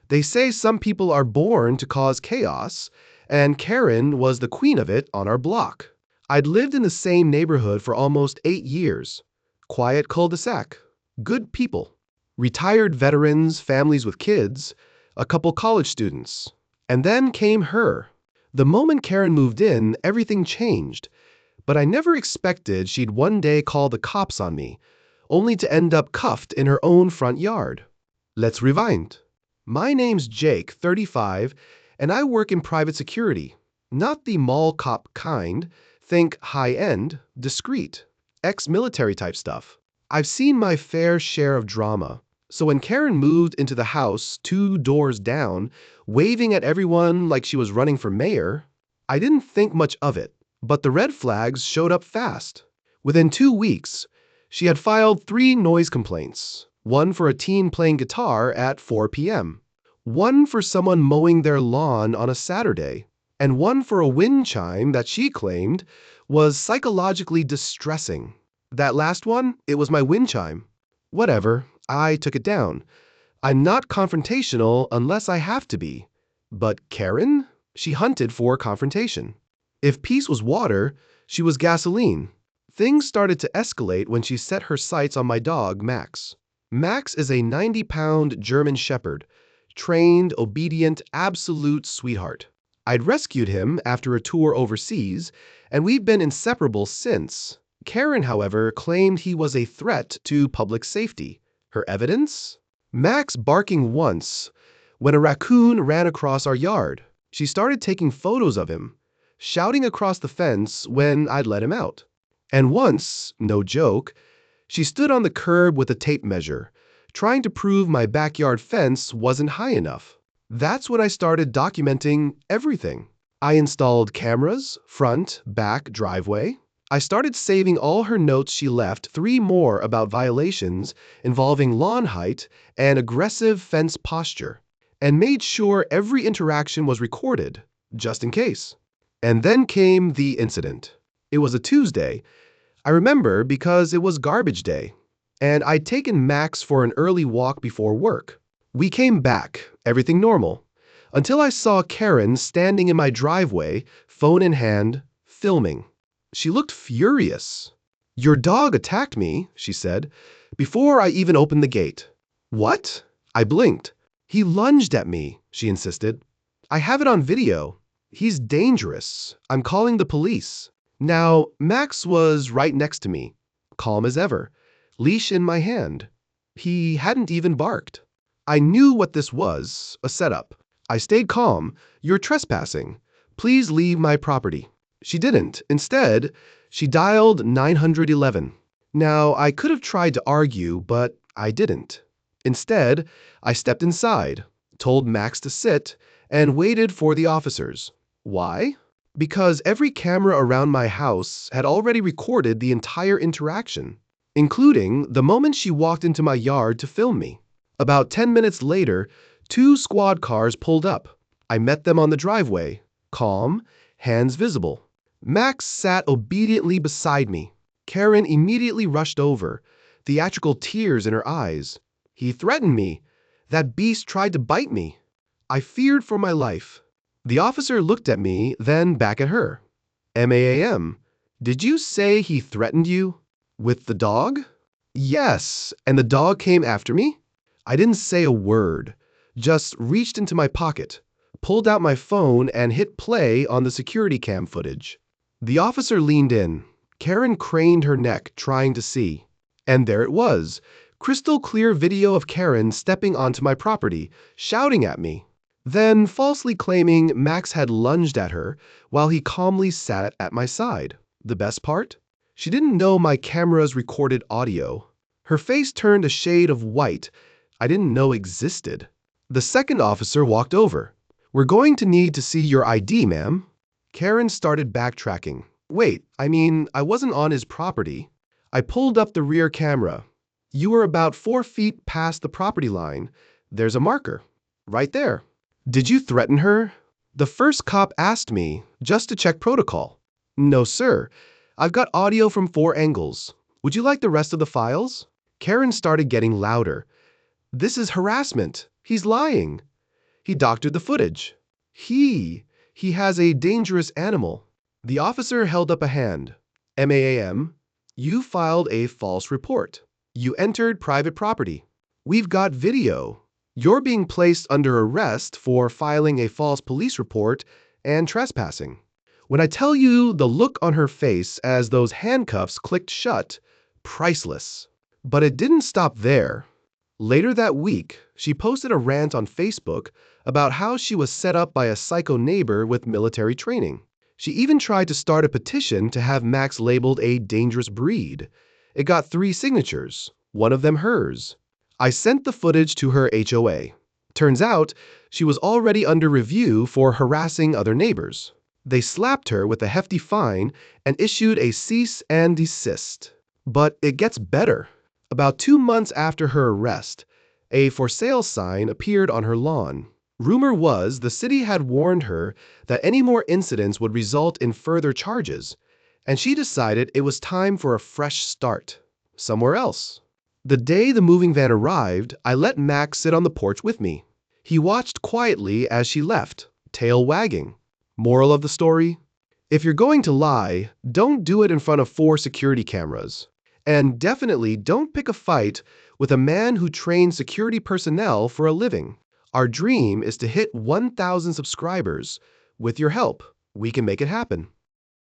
They say some people are born to cause chaos, and Karen was the queen of it on our block. I'd lived in the same neighborhood for almost 8 years. Quiet cul-de-sac. Good people. Retired veterans, families with kids, a couple college students. And then came her. The moment Karen moved in, everything changed. But I never expected she'd one day call the cops on me, only to end up cuffed in her own front yard. Let's rewind. My name's Jake, 35, and I work in private security. Not the mall cop kind. Think high-end, discreet, ex-military type stuff. I've seen my fair share of drama. So when Karen moved into the house 2 doors down, waving at everyone like she was running for mayor, I didn't think much of it. But the red flags showed up fast. Within 2 weeks, she had filed 3 noise complaints. One for a teen playing guitar at 4 p.m., one for someone mowing their lawn on a Saturday, and one for a wind chime that she claimed was psychologically distressing. That last one, it was my wind chime. Whatever, I took it down. I'm not confrontational unless I have to be. But Karen? She hunted for confrontation. If peace was water, she was gasoline. Things started to escalate when she set her sights on my dog, Max. Max is a 90-pound German shepherd, trained, obedient, absolute sweetheart. I'd rescued him after a tour overseas, and we've been inseparable since. Karen, however, claimed he was a threat to public safety. Her evidence? Max barking once when a raccoon ran across our yard. She started taking photos of him, shouting across the fence when I'd let him out. And once, no joke, she stood on the curb with a tape measure, trying to prove my backyard fence wasn't high enough. That's when I started documenting everything. I installed cameras, front, back, driveway. I started saving all her notes she left, 3 more about violations involving lawn height and aggressive fence posture, and made sure every interaction was recorded, just in case. And then came the incident. It was a Tuesday. I remember because it was garbage day, and I'd taken Max for an early walk before work. We came back, everything normal, until I saw Karen standing in my driveway, phone in hand, filming. She looked furious. "Your dog attacked me," she said, "before I even opened the gate." "What?" I blinked. "He lunged at me," she insisted. "I have it on video. He's dangerous. I'm calling the police." Now, Max was right next to me, calm as ever, leash in my hand. He hadn't even barked. I knew what this was, a setup. I stayed calm. "You're trespassing. Please leave my property." She didn't. Instead, she dialed 911. Now, I could have tried to argue, but I didn't. Instead, I stepped inside, told Max to sit, and waited for the officers. Why? Because every camera around my house had already recorded the entire interaction, including the moment she walked into my yard to film me. About 10 minutes later, 2 squad cars pulled up. I met them on the driveway, calm, hands visible. Max sat obediently beside me. Karen immediately rushed over, theatrical tears in her eyes. "He threatened me. That beast tried to bite me." I feared for my life. The officer looked at me, then back at her. "Ma'am, did you say he threatened you? With the dog?" "Yes, and the dog came after me?" I didn't say a word, just reached into my pocket, pulled out my phone, and hit play on the security cam footage. The officer leaned in. Karen craned her neck, trying to see. And there it was, crystal clear video of Karen stepping onto my property, shouting at me, then falsely claiming Max had lunged at her while he calmly sat at my side. The best part? She didn't know my cameras recorded audio. Her face turned a shade of white I didn't know existed. The second officer walked over. "We're going to need to see your ID, ma'am." Karen started backtracking. "Wait, I wasn't on his property." I pulled up the rear camera. "You were about 4 feet past the property line. There's a marker. Right there." "Did you threaten her?" The first cop asked me, just to check protocol. "No, sir. I've got audio from 4 angles. Would you like the rest of the files?" Karen started getting louder. "This is harassment. He's lying." He doctored the footage. He has a dangerous animal. The officer held up a hand. MAAM, you filed a false report. You entered private property. We've got video. You're being placed under arrest for filing a false police report and trespassing. When I tell you the look on her face as those handcuffs clicked shut, priceless. But it didn't stop there. Later that week, she posted a rant on Facebook about how she was set up by a psycho neighbor with military training. She even tried to start a petition to have Max labeled a dangerous breed. It got 3 signatures, one of them hers. I sent the footage to her HOA. Turns out, she was already under review for harassing other neighbors. They slapped her with a hefty fine and issued a cease and desist. But it gets better. About 2 months after her arrest, a for sale sign appeared on her lawn. Rumor was the city had warned her that any more incidents would result in further charges, and she decided it was time for a fresh start, somewhere else. The day the moving van arrived, I let Max sit on the porch with me. He watched quietly as she left, tail wagging. Moral of the story? If you're going to lie, don't do it in front of 4 security cameras. And definitely don't pick a fight with a man who trains security personnel for a living. Our dream is to hit 1,000 subscribers. With your help, we can make it happen.